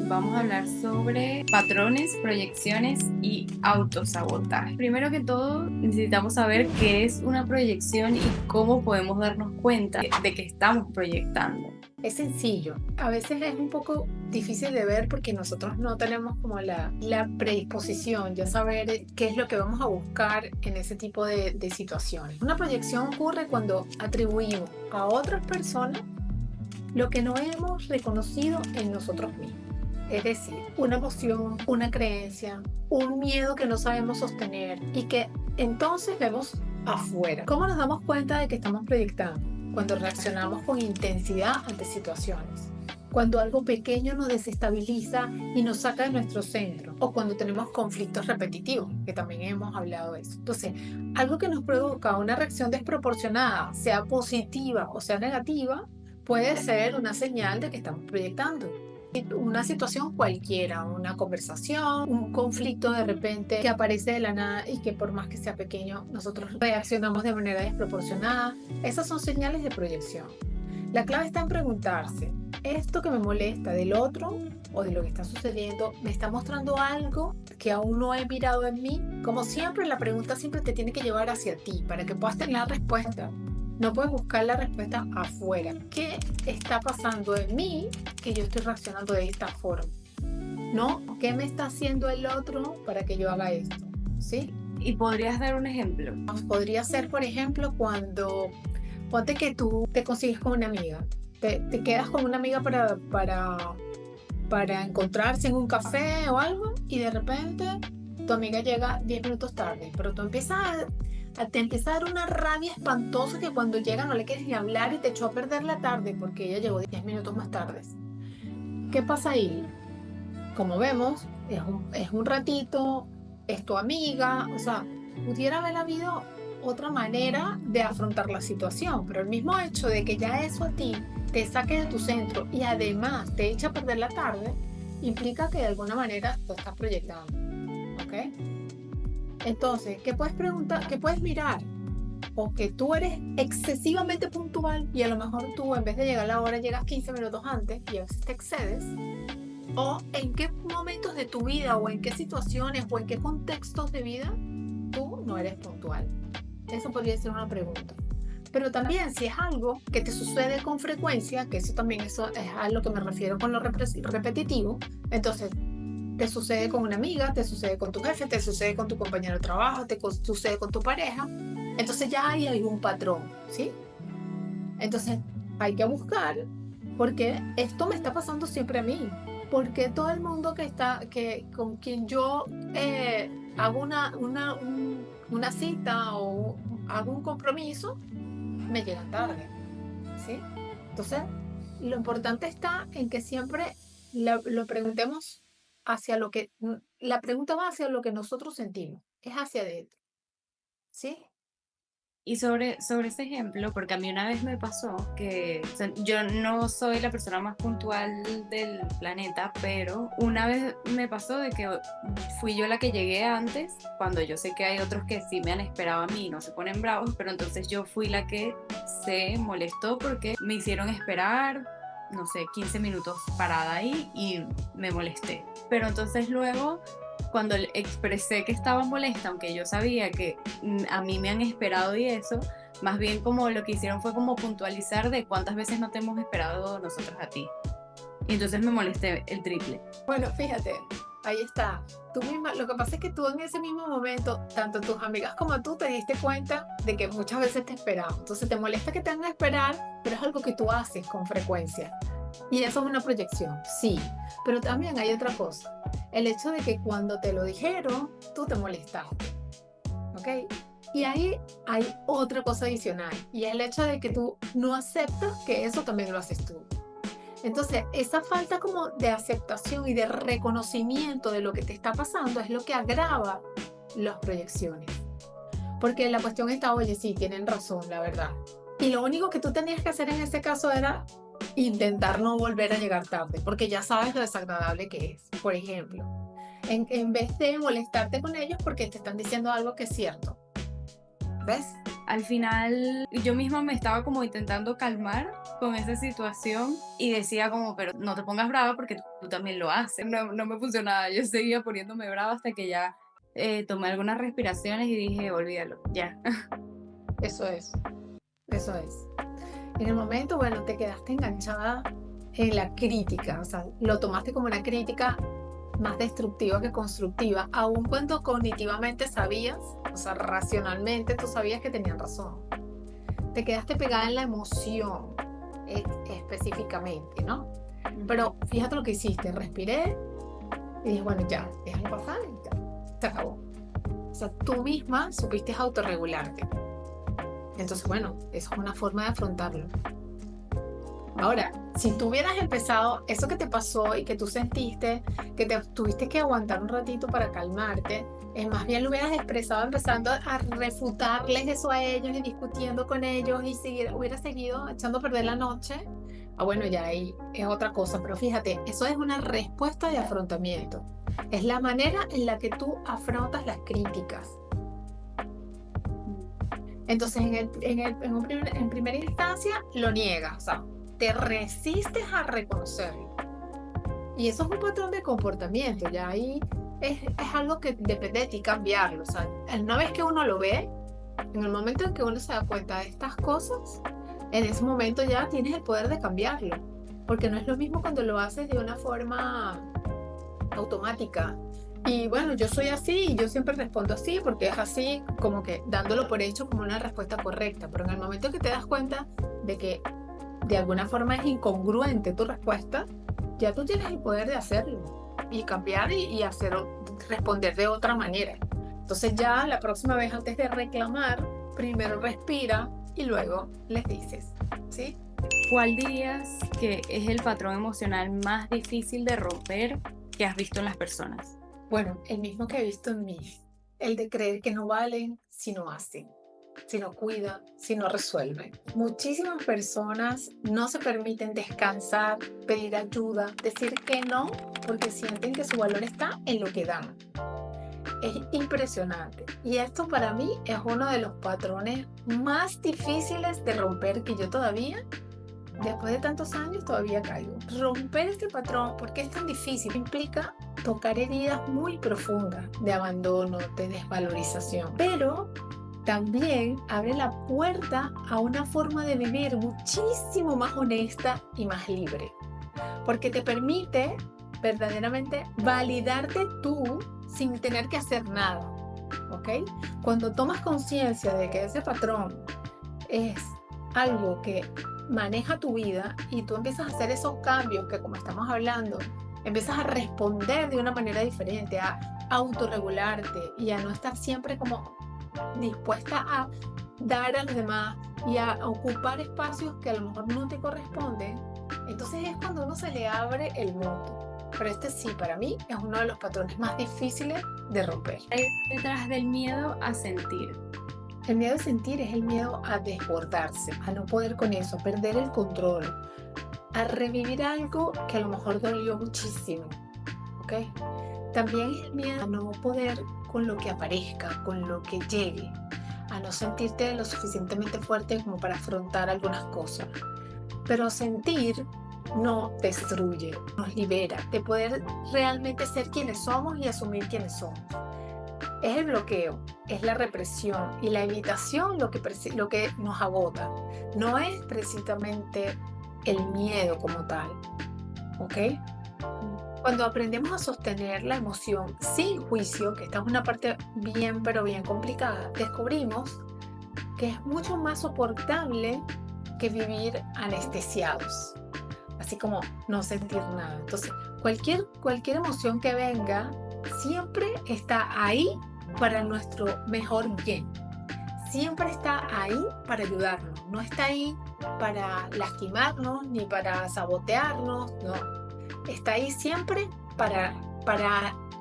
vamos a hablar sobre patrones, proyecciones y autosabotaje. Primero que todo, necesitamos saber qué es una proyección y cómo podemos darnos cuenta de que estamos proyectando. Es sencillo, a veces es un poco difícil de ver porque nosotros no tenemos como la predisposición ya saber qué es lo que vamos a buscar en ese tipo de situaciones. Una proyección ocurre cuando atribuimos a otras personas lo que no hemos reconocido en nosotros mismos. Es decir, una emoción, una creencia, un miedo que no sabemos sostener y que entonces vemos afuera. ¿Cómo nos damos cuenta de que estamos proyectando? Cuando reaccionamos con intensidad ante situaciones. Cuando algo pequeño nos desestabiliza y nos saca de nuestro centro. O cuando tenemos conflictos repetitivos, que también hemos hablado de eso. Entonces, algo que nos provoca una reacción desproporcionada, sea positiva o sea negativa, puede ser una señal de que estamos proyectando. Una situación cualquiera, una conversación, un conflicto de repente que aparece de la nada y que por más que sea pequeño, nosotros reaccionamos de manera desproporcionada. Esas son señales de proyección. La clave está en preguntarse, ¿esto que me molesta del otro o de lo que está sucediendo me está mostrando algo que aún no he mirado en mí? Como siempre, la pregunta siempre te tiene que llevar hacia ti para que puedas tener la respuesta. No puedes buscar la respuesta afuera. ¿Qué está pasando en mí que yo estoy reaccionando de esta forma? ¿No? ¿Qué me está haciendo el otro para que yo haga esto? ¿Sí? ¿Y podrías dar un ejemplo? Podría ser, por ejemplo, cuando ponte que tú te consigues con una amiga. Te quedas con una amiga para encontrarse en un café o algo y de repente tu amiga llega 10 minutos tarde, pero tú te empieza a dar una rabia espantosa que cuando llega no le quieres ni hablar y te echó a perder la tarde porque ella llegó 10 minutos más tarde. ¿Qué pasa ahí? Como vemos, es un ratito, es tu amiga, o sea, pudiera haber habido otra manera de afrontar la situación, pero el mismo hecho de que ya eso a ti te saque de tu centro y además te echa a perder la tarde, implica que de alguna manera tú estás proyectando, ¿ok? Entonces, ¿qué puedes preguntar? ¿Qué puedes mirar? O que tú eres excesivamente puntual y a lo mejor tú en vez de llegar a la hora llegas 15 minutos antes y a veces te excedes. O en qué momentos de tu vida o en qué situaciones o en qué contextos de vida tú no eres puntual. Eso podría ser una pregunta. Pero también si es algo que te sucede con frecuencia, que eso es a lo que me refiero con lo repetitivo, entonces te sucede con una amiga, te sucede con tu jefe, te sucede con tu compañero de trabajo, sucede con tu pareja, entonces ya ahí hay un patrón, ¿sí? Entonces hay que buscar porque esto me está pasando siempre a mí. Porque todo el mundo con quien yo hago una cita o hago un compromiso, me llegan tarde, ¿sí? Entonces, lo importante está en que siempre lo preguntemos la pregunta va hacia lo que nosotros sentimos, es hacia adentro, ¿sí? Y sobre ese ejemplo, porque a mí una vez me pasó que o sea, yo no soy la persona más puntual del planeta, pero una vez me pasó de que fui yo la que llegué antes, cuando yo sé que hay otros que sí me han esperado a mí y no se ponen bravos, pero entonces yo fui la que se molestó porque me hicieron esperar, no sé, 15 minutos parada ahí y me molesté. Pero entonces luego cuando expresé que estaba molesta, aunque yo sabía que a mí me han esperado y eso, más bien como lo que hicieron fue como puntualizar de cuántas veces no te hemos esperado nosotros a ti. Y entonces me molesté el triple. Bueno, fíjate, ahí está. Tú misma, lo que pasa es que tú en ese mismo momento, tanto tus amigas como tú te diste cuenta de que muchas veces te esperaban. Entonces te molesta que te hagan esperar, pero es algo que tú haces con frecuencia. Y eso es una proyección, sí. Pero también hay otra cosa. El hecho de que cuando te lo dijeron, tú te molestaste. ¿Ok? Y ahí hay otra cosa adicional. Y es el hecho de que tú no aceptas que eso también lo haces tú. Entonces, esa falta como de aceptación y de reconocimiento de lo que te está pasando es lo que agrava las proyecciones. Porque la cuestión está, oye, sí, tienen razón, la verdad. Y lo único que tú tenías que hacer en ese caso era intentar no volver a llegar tarde, porque ya sabes lo desagradable que es. Por ejemplo, en vez de molestarte con ellos porque te están diciendo algo que es cierto. ¿Ves? al final yo misma me estaba como intentando calmar con esa situación y decía como, pero no te pongas brava porque tú también lo haces. No me funcionaba, yo seguía poniéndome brava hasta que ya tomé algunas respiraciones y dije, olvídalo, ya. Eso es, eso es. En el momento, bueno, te quedaste enganchada en la crítica, o sea, lo tomaste como una crítica más destructiva que constructiva, aun cuando cognitivamente sabías, o sea, racionalmente tú sabías que tenían razón. Te quedaste pegada en la emoción específicamente, ¿no? Pero fíjate lo que hiciste, respiré y dije, bueno, ya, déjalo pasar y ya, se acabó. O sea, tú misma supiste autorregularte. Entonces, bueno, eso es una forma de afrontarlo. Ahora, si tú hubieras empezado eso que te pasó y que tú sentiste que te tuviste que aguantar un ratito para calmarte, es más bien lo hubieras expresado empezando a refutarles eso a ellos y discutiendo con ellos y hubieras seguido echando a perder la noche. Ah, bueno, ya ahí es otra cosa, pero fíjate, eso es una respuesta de afrontamiento. Es la manera en la que tú afrontas las críticas. Entonces, en primera instancia, lo niegas, o sea, te resistes a reconocerlo. Y eso es un patrón de comportamiento, ya ahí es algo que depende de ti cambiarlo. O sea, una vez que uno lo ve, en el momento en que uno se da cuenta de estas cosas, en ese momento ya tienes el poder de cambiarlo. Porque no es lo mismo cuando lo haces de una forma automática. Y bueno, yo soy así y yo siempre respondo así porque es así, como que dándolo por hecho como una respuesta correcta. Pero en el momento que te das cuenta de que de alguna forma es incongruente tu respuesta, ya tú tienes el poder de hacerlo y cambiar y responder de otra manera. Entonces ya la próxima vez antes de reclamar, primero respira y luego les dices, ¿sí? ¿Cuál dirías que es el patrón emocional más difícil de romper que has visto en las personas? Bueno, el mismo que he visto en mí, el de creer que no valen si no hacen, si no cuidan, si no resuelven. Muchísimas personas no se permiten descansar, pedir ayuda, decir que no, porque sienten que su valor está en lo que dan. Es impresionante. Y esto para mí es uno de los patrones más difíciles de romper que yo todavía, después de tantos años, todavía caigo. Romper este patrón, ¿por qué es tan difícil? Implica tocar heridas muy profundas de abandono, de desvalorización. Pero también abre la puerta a una forma de vivir muchísimo más honesta y más libre. Porque te permite verdaderamente validarte tú sin tener que hacer nada. ¿Ok? Cuando tomas conciencia de que ese patrón es algo que maneja tu vida y tú empiezas a hacer esos cambios que, como estamos hablando, empiezas a responder de una manera diferente, a autorregularte y a no estar siempre como dispuesta a dar a los demás y a ocupar espacios que a lo mejor no te corresponden, entonces es cuando uno se le abre el mundo. Pero este sí, para mí, es uno de los patrones más difíciles de romper. Detrás del miedo a sentir. El miedo a sentir es el miedo a desbordarse, a no poder con eso, a perder el control, a revivir algo que a lo mejor dolió muchísimo, ¿ok? También es el miedo a no poder con lo que aparezca, con lo que llegue, a no sentirte lo suficientemente fuerte como para afrontar algunas cosas. Pero sentir no destruye, nos libera de poder realmente ser quienes somos y asumir quienes somos. Es el bloqueo, es la represión y la evitación lo que nos agota. No es precisamente el miedo como tal, ¿ok? Cuando aprendemos a sostener la emoción sin juicio, que esta es una parte bien, pero bien complicada, descubrimos que es mucho más soportable que vivir anestesiados, así como no sentir nada. Entonces, cualquier emoción que venga siempre está ahí para nuestro mejor bien. Siempre está ahí para ayudarnos. No está ahí para lastimarnos ni para sabotearnos. No. Está ahí siempre para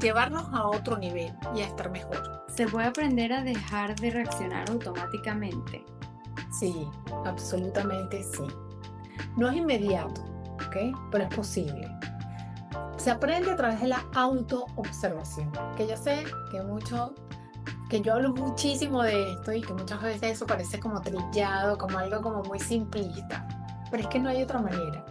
llevarnos a otro nivel y a estar mejor. ¿Se puede aprender a dejar de reaccionar automáticamente? Sí, absolutamente sí. No es inmediato, ¿ok? Pero es posible. Se aprende a través de la autoobservación, que yo sé que muchos que yo hablo muchísimo de esto y que muchas veces eso parece como trillado, como algo como muy simplista, pero es que no hay otra manera.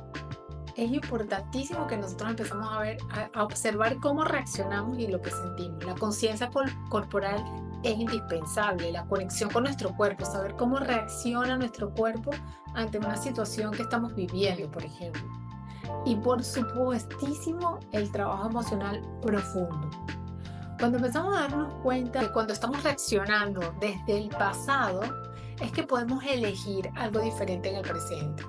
Es importantísimo que nosotros empezamos a ver, a observar cómo reaccionamos y lo que sentimos. La conciencia corporal es indispensable, la conexión con nuestro cuerpo, saber cómo reacciona nuestro cuerpo ante una situación que estamos viviendo, por ejemplo. Y por supuestísimo, el trabajo emocional profundo. Cuando empezamos a darnos cuenta que cuando estamos reaccionando desde el pasado, es que podemos elegir algo diferente en el presente.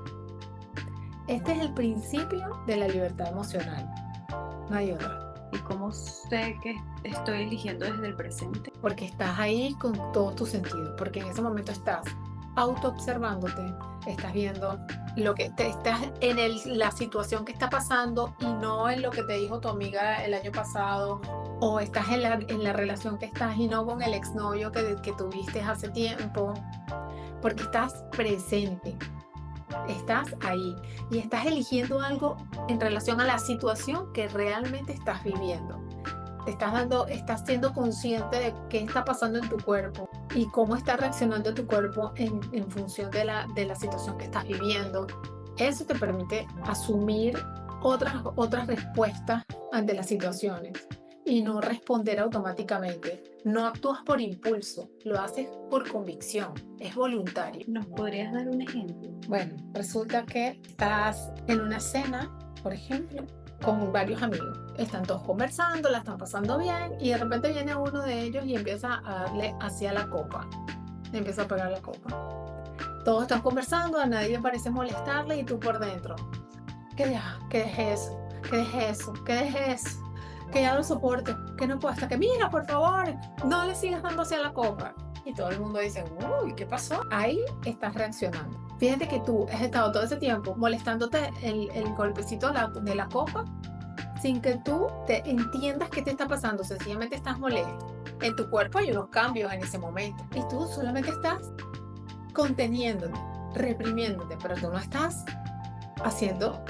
Este es el principio de la libertad emocional. No hay otra. ¿Y cómo sé que estoy eligiendo desde el presente? Porque estás ahí con todo tu sentido. Porque en ese momento estás autoobservándote, estás viendo lo que estás en la situación que está pasando y no en lo que te dijo tu amiga el año pasado, o estás en la relación que estás y no con el exnovio que tuviste hace tiempo, porque estás presente, estás ahí y estás eligiendo algo en relación a la situación que realmente estás viviendo. Estás siendo consciente de qué está pasando en tu cuerpo y cómo está reaccionando tu cuerpo en función de la situación que estás viviendo. Eso te permite asumir otras respuestas ante las situaciones y no responder automáticamente. No actúas por impulso, lo haces por convicción, es voluntario. ¿Nos podrías dar un ejemplo? Bueno, resulta que estás en una cena, por ejemplo, con varios amigos. Están todos conversando, la están pasando bien y de repente viene uno de ellos y empieza a darle hacia la copa. Le empieza a pegar la copa. Todos están conversando, a nadie le parece molestarle y tú por dentro. Que deje eso, que deje eso, que deje eso, que ya lo soporte, que no puedo, hasta que mira, por favor, no le sigas dando hacia la copa. Y todo el mundo dice, uy, ¿qué pasó? Ahí estás reaccionando. Fíjate que tú has estado todo ese tiempo molestándote el golpecito de la copa sin que tú te entiendas qué te está pasando. Sencillamente estás molesto. En tu cuerpo hay unos cambios en ese momento y tú solamente estás conteniéndote, reprimiéndote, pero tú no estás haciendo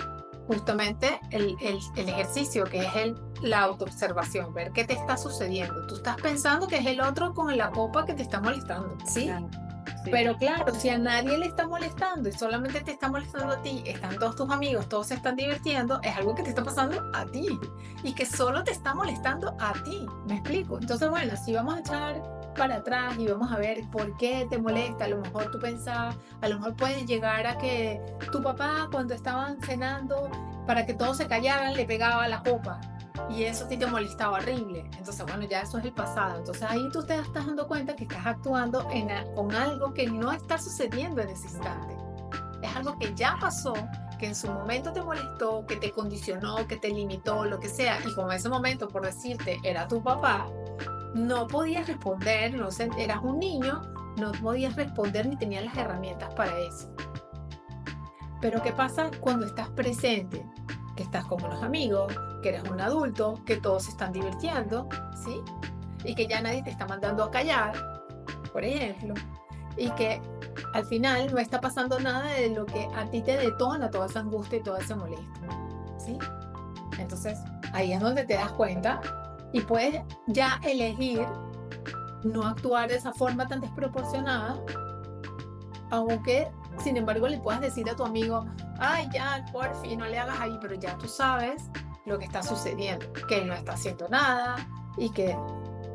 justamente el ejercicio que es la autoobservación, ver qué te está sucediendo. Tú estás pensando que es el otro con la copa que te está molestando, ¿sí? Claro, sí. Pero claro, si a nadie le está molestando y solamente te está molestando a ti, están todos tus amigos, todos se están divirtiendo, es algo que te está pasando a ti y que solo te está molestando a ti. ¿Me explico? Entonces, bueno, si vamos a echar para atrás y vamos a ver por qué te molesta, a lo mejor tú pensabas, a lo mejor puede llegar a que tu papá cuando estaban cenando, para que todos se callaran, le pegaba la copa. Y eso a ti te molestaba horrible. Entonces, bueno, ya eso es el pasado. Entonces ahí tú te estás dando cuenta que estás actuando con algo que no está sucediendo en ese instante. Es algo que ya pasó, que en su momento te molestó, que te condicionó, que te limitó, lo que sea. Y como en ese momento, por decirte, era tu papá, no podías responder, no sé, eras un niño, no podías responder ni tenías las herramientas para eso. Pero ¿qué pasa cuando estás presente? Que estás con unos amigos, que eres un adulto, que todos se están divirtiendo, ¿sí? Y que ya nadie te está mandando a callar, por ejemplo, y que al final no está pasando nada de lo que a ti te detona toda esa angustia y toda esa molestia, ¿sí? Entonces, ahí es donde te das cuenta y puedes ya elegir no actuar de esa forma tan desproporcionada, aunque sin embargo le puedas decir a tu amigo, ay, ya, por fin, no le hagas ahí, pero ya tú sabes lo que está sucediendo, que él no está haciendo nada y que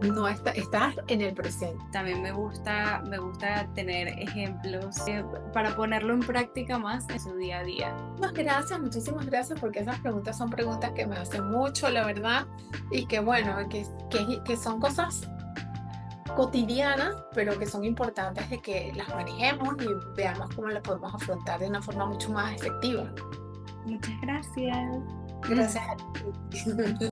no estás en el presente. También me gusta tener ejemplos para ponerlo en práctica más en su día a día. Muchísimas gracias, porque esas preguntas son preguntas que me hacen mucho, la verdad, y que bueno, que son cosas cotidianas, pero que son importantes de que las manejemos y veamos cómo las podemos afrontar de una forma mucho más efectiva. Muchas gracias. Gracias a ti.